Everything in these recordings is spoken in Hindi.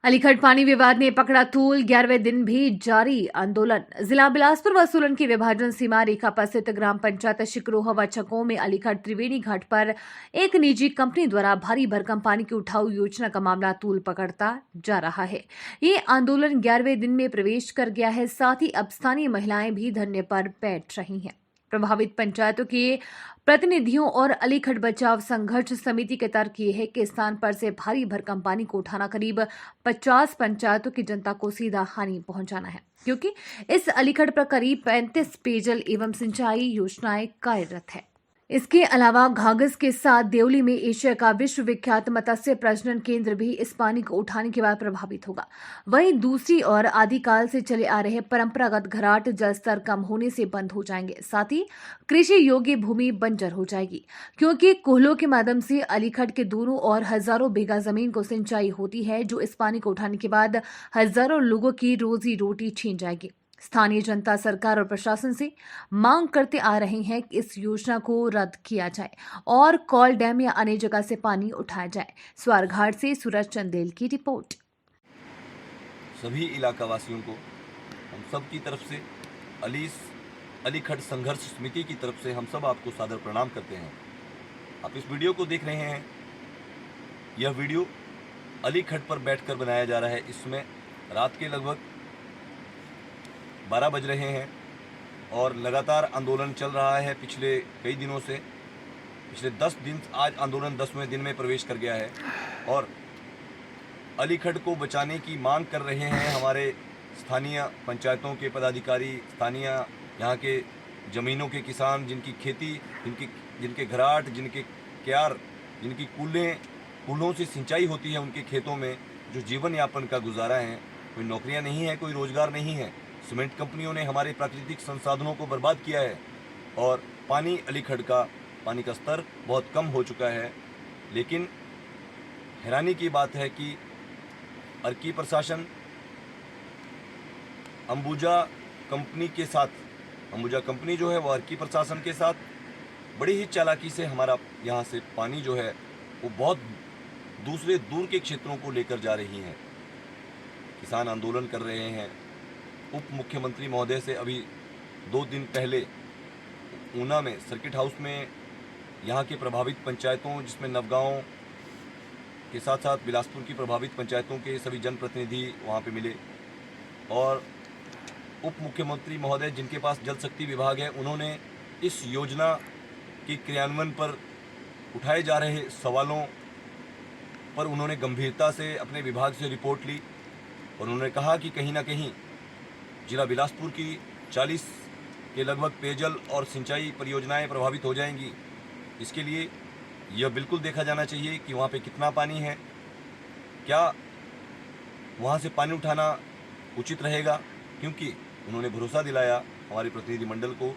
अलीगढ़ पानी विवाद ने पकड़ा तूल, 11वें दिन भी जारी आंदोलन। जिला बिलासपुर व सोलन की विभाजन सीमा रेखा पर स्थित ग्राम पंचायत शिकरोह व चकों में अलीगढ़ त्रिवेणी घाट पर एक निजी कंपनी द्वारा भारी भरकम पानी की उठाऊ योजना का मामला तूल पकड़ता जा रहा है। ये आंदोलन 11वें दिन में प्रवेश कर गया है। साथ ही अब स्थानीय महिलाएं भी धरने पर बैठ रही हैं। प्रभावित पंचायतों के प्रतिनिधियों और अलीगढ़ बचाव संघर्ष समिति के तर्क ये है कि स्थान पर से भारी भरकम पानी को उठाना करीब 50 पंचायतों की जनता को सीधा हानि पहुंचाना है, क्योंकि इस अलीगढ़ पर करीब 35 पेयजल एवं सिंचाई योजनाएं कार्यरत है। इसके अलावा घाघस के साथ देवली में एशिया का विश्वविख्यात मत्स्य प्रजनन केंद्र भी इस पानी को उठाने के बाद प्रभावित होगा। वहीं दूसरी ओर आदिकाल से चले आ रहे परंपरागत घराट जलस्तर कम होने से बंद हो जाएंगे। साथ ही कृषि योग्य भूमि बंजर हो जाएगी, क्योंकि कोहलों के माध्यम से अलीगढ़ के दोनों और हजारों बीघा जमीन को सिंचाई होती है, जो इस पानी को उठाने के बाद हजारों लोगों की रोजी रोटी छीन जाएगी। स्थानीय जनता सरकार और प्रशासन से मांग करते आ रहे हैं कि इस योजना को रद्द किया जाए और कॉल डैम या अन्य जगह से पानी उठाया जाए। स्वारघाट से सूरज चंदेल की रिपोर्ट। सभी इलाका वासियों को हम सब की तरफ से अलीगढ़ संघर्ष समिति की तरफ से हम सब आपको सादर प्रणाम करते हैं। आप इस वीडियो को देख रहे हैं। यह वीडियो अलीगढ़ पर बैठकर बनाया जा रहा है। इसमें रात के लगभग 12 बज रहे हैं और लगातार आंदोलन चल रहा है पिछले कई दिनों से। पिछले 10 दिन, आज आंदोलन 10वें दिन में प्रवेश कर गया है और अलीगढ़ को बचाने की मांग कर रहे हैं हमारे स्थानीय पंचायतों के पदाधिकारी, स्थानीय यहाँ के ज़मीनों के किसान, जिनकी खेती, जिनके घराट, जिनके क्यार, जिनकी कूलों से सिंचाई होती है उनके खेतों में, जो जीवन यापन का गुजारा है। कोई नौकरियाँ नहीं है, कोई रोज़गार नहीं है। सीमेंट कंपनियों ने हमारे प्राकृतिक संसाधनों को बर्बाद किया है और अलीगढ़ का पानी का स्तर बहुत कम हो चुका है। लेकिन हैरानी की बात है कि अर्की प्रशासन अंबुजा कंपनी जो है वो अर्की प्रशासन के साथ बड़ी ही चालाकी से हमारा यहाँ से पानी जो है वो बहुत दूर के क्षेत्रों को लेकर जा रही हैं। किसान आंदोलन कर रहे हैं। उप मुख्यमंत्री महोदय से अभी 2 दिन पहले ऊना में सर्किट हाउस में यहाँ के प्रभावित पंचायतों, जिसमें नवगांव के साथ साथ बिलासपुर की प्रभावित पंचायतों के सभी जनप्रतिनिधि वहाँ पे मिले और उप मुख्यमंत्री महोदय, जिनके पास जल शक्ति विभाग है, उन्होंने इस योजना के क्रियान्वयन पर उठाए जा रहे सवालों पर उन्होंने गंभीरता से अपने विभाग से रिपोर्ट ली और उन्होंने कहा कि कहीं ना कहीं जिला बिलासपुर की 40 के लगभग पेयजल और सिंचाई परियोजनाएं प्रभावित हो जाएंगी। इसके लिए यह बिल्कुल देखा जाना चाहिए कि वहाँ पे कितना पानी है, क्या वहाँ से पानी उठाना उचित रहेगा, क्योंकि उन्होंने भरोसा दिलाया हमारे प्रतिनिधिमंडल को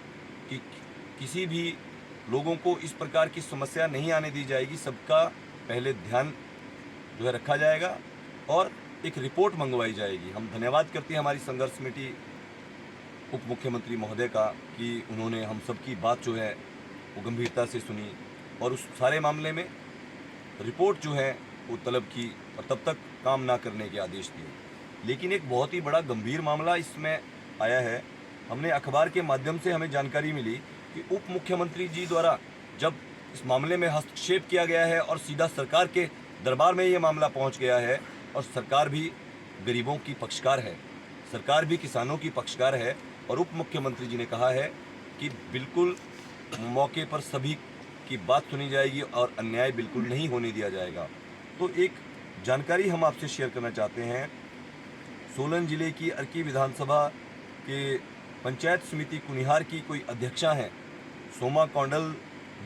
कि किसी भी लोगों को इस प्रकार की समस्या नहीं आने दी जाएगी। सबका पहले ध्यान जो है रखा जाएगा और एक रिपोर्ट मंगवाई जाएगी। हम धन्यवाद करते हैं हमारी संघर्ष समिति उप मुख्यमंत्री महोदय का कि उन्होंने हम सब की बात जो है वो गंभीरता से सुनी और उस सारे मामले में रिपोर्ट जो है वो तलब की और तब तक काम ना करने के आदेश दिए। लेकिन एक बहुत ही बड़ा गंभीर मामला इसमें आया है। हमने अखबार के माध्यम से हमें जानकारी मिली कि उप मुख्यमंत्री जी द्वारा जब इस मामले में हस्तक्षेप किया गया है और सीधा सरकार के दरबार में ये मामला पहुंच गया है और सरकार भी गरीबों की पक्षकार है, सरकार भी किसानों की पक्षकार है और उप मुख्यमंत्री जी ने कहा है कि बिल्कुल मौके पर सभी की बात सुनी जाएगी और अन्याय बिल्कुल नहीं होने दिया जाएगा। तो एक जानकारी हम आपसे शेयर करना चाहते हैं। सोलन जिले की अर्की विधानसभा के पंचायत समिति कुनिहार की कोई अध्यक्षा हैं, सोमा कौंडल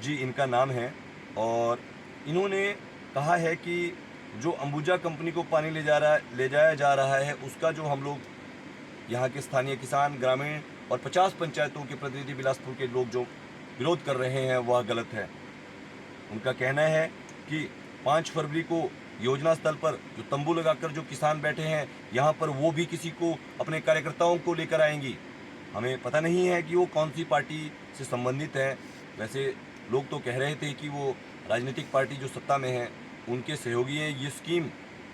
जी इनका नाम है और इन्होंने कहा है कि जो अंबुजा कंपनी को पानी ले जाया जा रहा है उसका जो हम लोग यहाँ के स्थानीय किसान, ग्रामीण और 50 पंचायतों के प्रतिनिधि बिलासपुर के लोग जो विरोध कर रहे हैं वह गलत है। उनका कहना है कि 5 फरवरी को योजना स्थल पर जो तंबू लगाकर जो किसान बैठे हैं यहाँ पर वो भी किसी को अपने कार्यकर्ताओं को लेकर आएंगी। हमें पता नहीं है कि वो कौन सी पार्टी से संबंधित है। वैसे लोग तो कह रहे थे कि वो राजनीतिक पार्टी जो सत्ता में है उनके सहयोगी हैं। ये स्कीम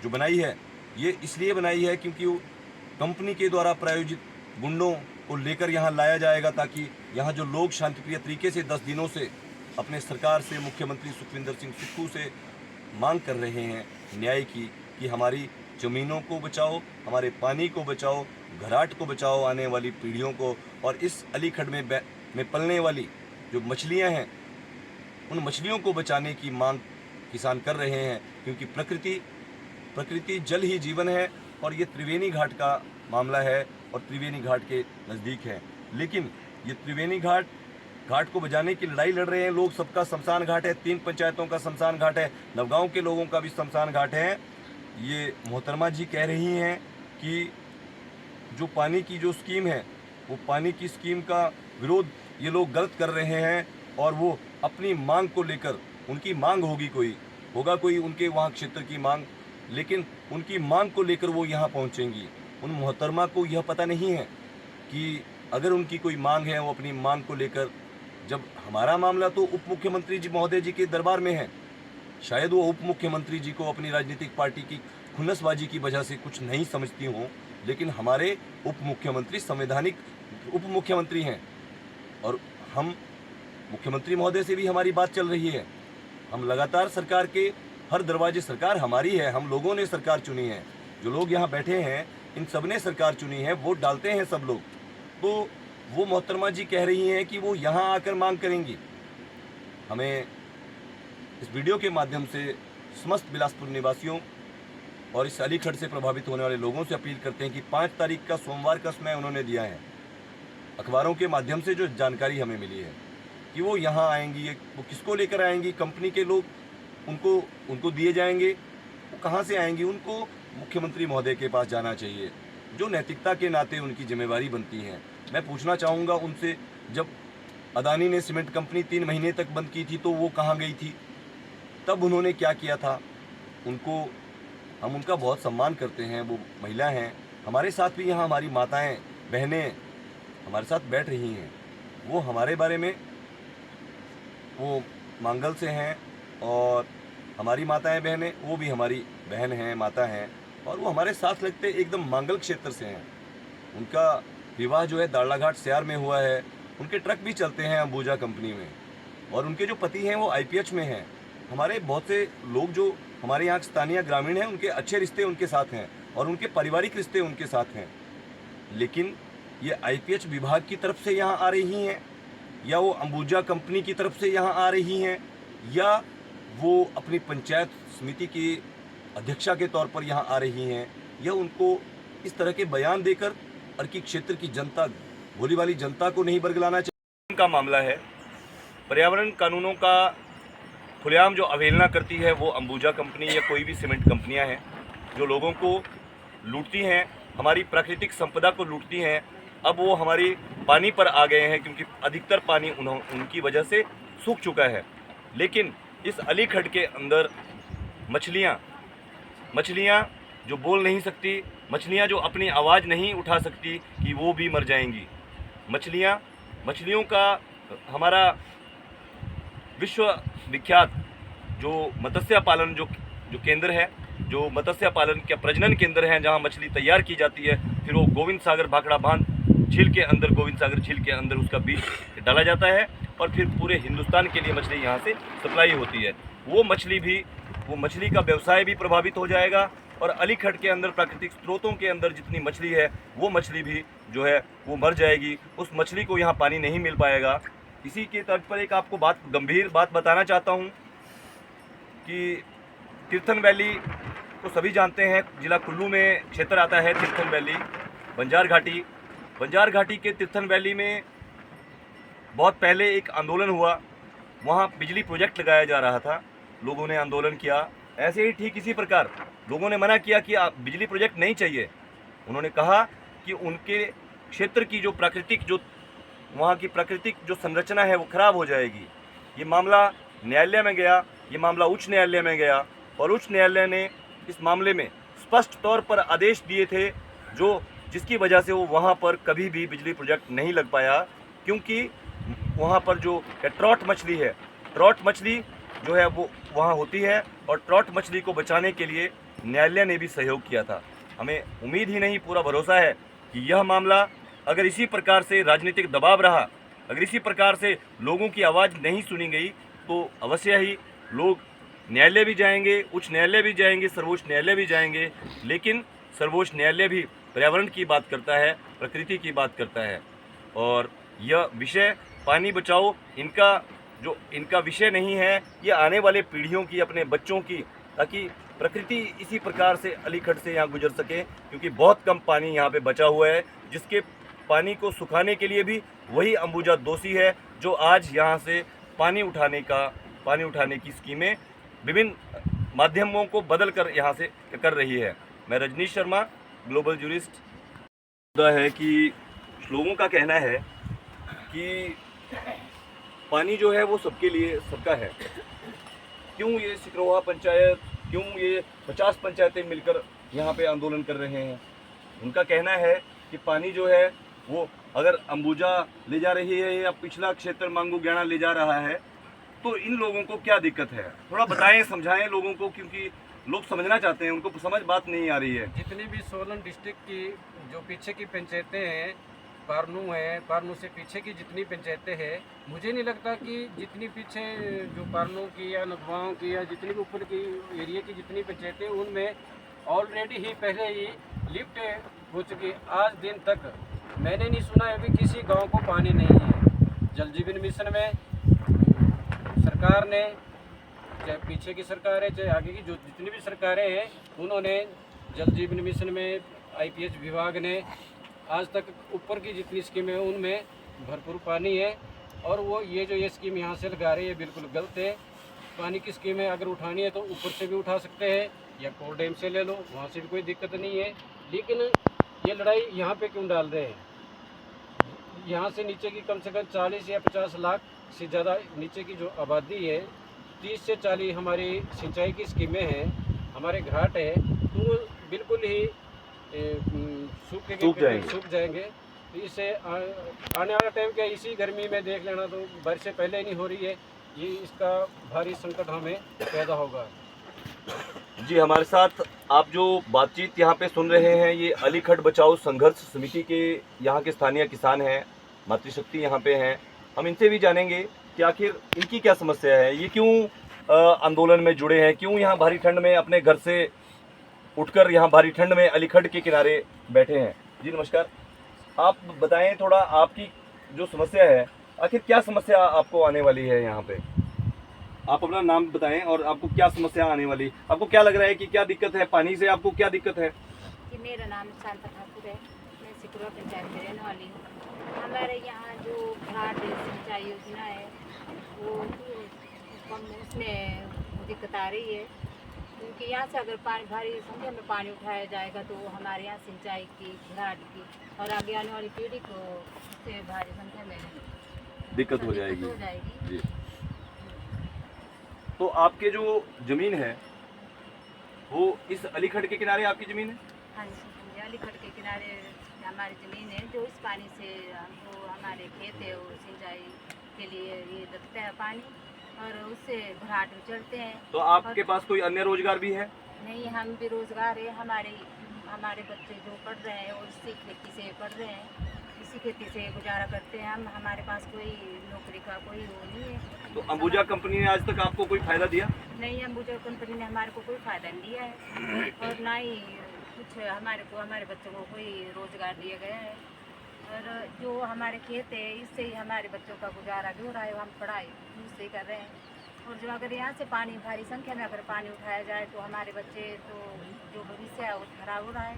जो बनाई है ये इसलिए बनाई है क्योंकि वो कंपनी के द्वारा प्रायोजित गुंडों को लेकर यहाँ लाया जाएगा, ताकि यहाँ जो लोग शांतिप्रिय तरीके से 10 दिनों से अपने सरकार से, मुख्यमंत्री सुखविंदर सिंह सुक्खू से मांग कर रहे हैं न्याय की, कि हमारी ज़मीनों को बचाओ, हमारे पानी को बचाओ, घराट को बचाओ, आने वाली पीढ़ियों को, और इस अलीखड़ में पलने वाली जो मछलियां हैं उन मछलियों को बचाने की मांग किसान कर रहे हैं, क्योंकि प्रकृति जल ही जीवन है और ये त्रिवेणी घाट का मामला है और त्रिवेणी घाट के नज़दीक है। लेकिन ये त्रिवेणी घाट को बचाने की लड़ाई लड़ रहे हैं लोग। सबका शमशान घाट है, 3 पंचायतों का शमशान घाट है, नवगांव के लोगों का भी शमशान घाट है। ये मोहतरमा जी कह रही हैं कि जो पानी की जो स्कीम है, वो पानी की स्कीम का विरोध ये लोग गलत कर रहे हैं, और वो अपनी मांग को लेकर, उनकी मांग होगा कोई उनके वहाँ क्षेत्र की मांग, लेकिन उनकी मांग को लेकर वो यहाँ पहुँचेंगी। उन मोहतरमा को यह पता नहीं है कि अगर उनकी कोई मांग है, वो अपनी मांग को लेकर, जब हमारा मामला तो उप मुख्यमंत्री जी महोदय जी के दरबार में है, शायद वो उप मुख्यमंत्री जी को अपनी राजनीतिक पार्टी की खुन्नसबाजी की वजह से कुछ नहीं समझती हों, लेकिन हमारे उप मुख्यमंत्री संवैधानिक उप मुख्यमंत्री हैं, और हम मुख्यमंत्री महोदय से भी हमारी बात चल रही है। हम लगातार सरकार के हर दरवाजे, सरकार हमारी है, हम लोगों ने सरकार चुनी है, जो लोग यहाँ बैठे हैं इन सब ने सरकार चुनी है, वोट डालते हैं सब लोग। तो वो मोहतरमा जी कह रही हैं कि वो यहाँ आकर मांग करेंगी। हमें इस वीडियो के माध्यम से समस्त बिलासपुर निवासियों और इस अलीखड़ से प्रभावित होने वाले लोगों से अपील करते हैं कि 5 तारीख का सोमवार का समय उन्होंने दिया है। अखबारों के माध्यम से जो जानकारी हमें मिली है कि वो यहाँ आएंगी, वो किसको लेकर आएंगी, कंपनी के लोग उनको दिए जाएंगे, वो कहाँ से आएंगी, उनको मुख्यमंत्री महोदय के पास जाना चाहिए, जो नैतिकता के नाते उनकी जिम्मेवारी बनती है। मैं पूछना चाहूँगा उनसे, जब अदानी ने सीमेंट कंपनी 3 महीने तक बंद की थी तो वो कहाँ गई थी, तब उन्होंने क्या किया था? हम उनका बहुत सम्मान करते हैं, वो महिला हैं, हमारे साथ भी यहाँ हमारी माताएं बहनें हमारे साथ बैठ रही हैं। वो हमारे बारे में, वो मांगल से हैं, और हमारी माताएं बहनें वो भी हमारी बहन हैं, माता हैं, और वो हमारे साथ लगते एकदम मांगल क्षेत्र से हैं। उनका विवाह जो है दाड़लाघाट सियार में हुआ है। उनके ट्रक भी चलते हैं अंबुजा कंपनी में, और उनके जो पति हैं वो IPH में हैं। हमारे बहुत से लोग जो हमारे यहाँ स्थानीय ग्रामीण हैं, उनके अच्छे रिश्ते उनके साथ हैं और उनके पारिवारिक रिश्ते उनके साथ हैं। लेकिन ये IPH विभाग की तरफ से यहाँ आ रही हैं, या वो अंबुजा कंपनी की तरफ से यहाँ आ रही हैं, या वो अपनी पंचायत समिति की अध्यक्षा के तौर पर यहाँ आ रही हैं, या उनको इस तरह के बयान देकर अर्की क्षेत्र की जनता, भोली वाली जनता को नहीं बरगलाना चाहिए। का मामला है, पर्यावरण कानूनों का खुलेआम जो अवहेलना करती है वो अंबुजा कंपनी या कोई भी सीमेंट कंपनियां हैं, जो लोगों को लूटती हैं, हमारी प्राकृतिक संपदा को लूटती हैं। अब वो हमारी पानी पर आ गए हैं, क्योंकि अधिकतर पानी उनकी वजह से सूख चुका है। लेकिन इस अलीखड़ के अंदर मछलियाँ जो बोल नहीं सकती, मछलियाँ जो अपनी आवाज़ नहीं उठा सकती, कि वो भी मर जाएंगी। मछलियों का हमारा विश्व विख्यात जो मत्स्य पालन जो केंद्र है, जो मत्स्य पालन का प्रजनन केंद्र है, जहाँ मछली तैयार की जाती है, फिर वो गोविंद सागर भाखड़ा बांध झील के अंदर, गोविंद सागर झील के अंदर उसका बीज डाला जाता है, और फिर पूरे हिंदुस्तान के लिए मछली यहाँ से सप्लाई होती है। वो मछली का व्यवसाय भी प्रभावित हो जाएगा, और अलीखड़ के अंदर प्राकृतिक स्रोतों के अंदर जितनी मछली है, वो मछली भी जो है वो मर जाएगी। उस मछली को यहाँ पानी नहीं मिल पाएगा। इसी के तर्ज पर एक आपको गंभीर बात बताना चाहता हूँ कि तीर्थन वैली को सभी जानते हैं, जिला कुल्लू में क्षेत्र आता है तीर्थन वैली, बंजार घाटी के तीर्थन वैली में बहुत पहले एक आंदोलन हुआ। वहाँ बिजली प्रोजेक्ट लगाया जा रहा था, लोगों ने आंदोलन किया। ऐसे ही ठीक इसी प्रकार लोगों ने मना किया कि आप बिजली प्रोजेक्ट नहीं चाहिए। उन्होंने कहा कि उनके क्षेत्र की जो वहाँ की प्राकृतिक जो संरचना है वो खराब हो जाएगी। ये मामला न्यायालय में गया, ये मामला उच्च न्यायालय में गया, और उच्च न्यायालय ने इस मामले में स्पष्ट तौर पर आदेश दिए थे, जिसकी वजह से वो वहाँ पर कभी भी बिजली प्रोजेक्ट नहीं लग पाया, क्योंकि वहाँ पर जो ट्रॉट मछली है, ट्रॉट मछली जो है वो वहाँ होती है, और ट्रॉट मछली को बचाने के लिए न्यायालय ने भी सहयोग किया था। हमें उम्मीद ही नहीं, पूरा भरोसा है कि यह मामला अगर इसी प्रकार से राजनीतिक दबाव रहा, अगर इसी प्रकार से लोगों की आवाज़ नहीं सुनी गई, तो अवश्य ही लोग न्यायालय भी जाएंगे, उच्च न्यायालय भी जाएंगे, सर्वोच्च न्यायालय भी जाएंगे। लेकिन सर्वोच्च न्यायालय भी पर्यावरण की बात करता है, प्रकृति की बात करता है। और यह विषय पानी बचाओ इनका विषय नहीं है, ये आने वाले पीढ़ियों की, अपने बच्चों की, ताकि प्रकृति इसी प्रकार से अलीखट से यहाँ गुजर सके। क्योंकि बहुत कम पानी यहाँ पे बचा हुआ है, जिसके पानी को सुखाने के लिए भी वही अंबुजा दोषी है, जो आज यहाँ से पानी उठाने की स्कीमें विभिन्न माध्यमों को बदल कर यहाँ से कर रही है। मैं रजनीश शर्मा, ग्लोबल जूरिस्ट। मुद्दा है कि लोगों का कहना है कि पानी जो है वो सबके लिए सबका है। क्यों ये सिकरोहा पंचायत, क्यों ये 50 पंचायतें मिलकर यहाँ पे आंदोलन कर रहे हैं? उनका कहना है कि पानी जो है वो अगर अंबुजा ले जा रही है या पिछला क्षेत्र मांगू गयाना ले जा रहा है, तो इन लोगों को क्या दिक्कत है? थोड़ा बताएं, समझाएं लोगों को, क्योंकि लोग समझना चाहते हैं, उनको समझ बात नहीं आ रही है। जितनी भी सोलन डिस्ट्रिक्ट की जो पीछे की पंचायतें हैं, पारनू से पीछे की जितनी पंचायतें हैं, मुझे नहीं लगता कि जितनी पीछे जो पारनू की या नगवाओं की या जितनी भी ऊपर की एरिया की जितनी पंचायतें, उनमें ऑलरेडी ही पहले ही लिफ्ट हो चुकी। आज दिन तक मैंने नहीं सुना अभी किसी गांव को पानी नहीं है। जल जीवन मिशन में सरकार ने, चाहे पीछे की सरकार है चाहे आगे की जो जितनी भी सरकारें हैं, उन्होंने जल जीवन मिशन में IPH विभाग ने आज तक ऊपर की जितनी स्कीम है उनमें भरपूर पानी है। और वो ये स्कीम यहाँ से लगा रही है बिल्कुल गलत है। पानी की स्कीमें अगर उठानी है तो ऊपर से भी उठा सकते हैं या कोल डैम से ले लो, वहाँ से भी कोई दिक्कत नहीं है। लेकिन ये लड़ाई यहाँ पे क्यों डाल रहे हैं? यहाँ से नीचे की कम से कम 40 या 50 लाख से ज़्यादा नीचे की जो आबादी है, 30 से 40 हमारी सिंचाई की स्कीमें हैं, हमारे घाट है, तो वो बिल्कुल ही सूख जाएंगे। तो इससे आने वाला टाइम क्या, इसी गर्मी में देख लेना, तो बारिश से पहले ही नहीं हो रही है, ये इसका भारी संकट हमें पैदा होगा। जी, हमारे साथ आप जो बातचीत यहाँ पे सुन रहे हैं, ये अलीखट बचाओ संघर्ष समिति के यहाँ के स्थानीय किसान हैं, मातृशक्ति यहाँ पे हैं। हम इनसे भी जानेंगे कि आखिर इनकी क्या समस्या है, ये क्यों आंदोलन में जुड़े हैं, क्यों यहाँ भारी ठंड में अपने घर से उठकर यहाँ भारी ठंड में अलीखट के किनारे बैठे हैं। जी नमस्कार, आप बताएं थोड़ा, आपकी जो समस्या है, आखिर क्या समस्या आपको आने वाली है यहाँ पे? आप अपना नाम बताएं और आपको क्या समस्या आने वाली, आपको क्या लग रहा है कि क्या दिक्कत है, पानी से आपको क्या दिक्कत है? कि मेरा नाम शांता ठाकुर है, मैं सिकरोहा पंचायत में रहने वाली हूँ। हमारे यहाँ जो घाट सिंचाई योजना है वो कम, उसमें दिक्कत आ रही है, क्योंकि यहाँ से अगर भारी संख्या में पानी उठाया जाएगा तो हमारे यहाँ सिंचाई की, घाट की और आगे आने वाली पीढ़ी को उससे भारी संख्या में दिक्कत हो जाएगी। जी, तो आपके जो ज़मीन है वो इस अलीखट के किनारे आपकी ज़मीन है? हाँ जी, अलीखट के किनारे हमारी ज़मीन है, जो इस पानी से हमको, हमारे खेत है वो सिंचाई के लिए ये लगता है पानी, और उससे घाट में चढ़ते हैं। तो आपके पास कोई अन्य रोजगार भी है? नहीं, हम बेरोजगार है, हमारे बच्चे जो पढ़ रहे हैं और इसी खेती से पढ़ रहे हैं, इसी खेती से गुजारा करते हैं हम, हमारे पास कोई नौकरी का कोई वो नहीं है। तो अंबुजा कंपनी ने आज तक आपको कोई फायदा दिया? नहीं, अंबुजा कंपनी ने हमारे को कोई फायदा नहीं दिया है, और ना ही कुछ हमारे बच्चों को कोई रोजगार दिया गया है। और जो हमारे खेत है, इससे ही हमारे बच्चों का गुजारा भी हो रहा है, हम पढ़ाई उससे ही कर रहे हैं। और जो अगर यहाँ से पानी, भारी संख्या में अगर पानी उठाया जाए तो हमारे बच्चे, तो जो भविष्य है वो खराब हो रहा है।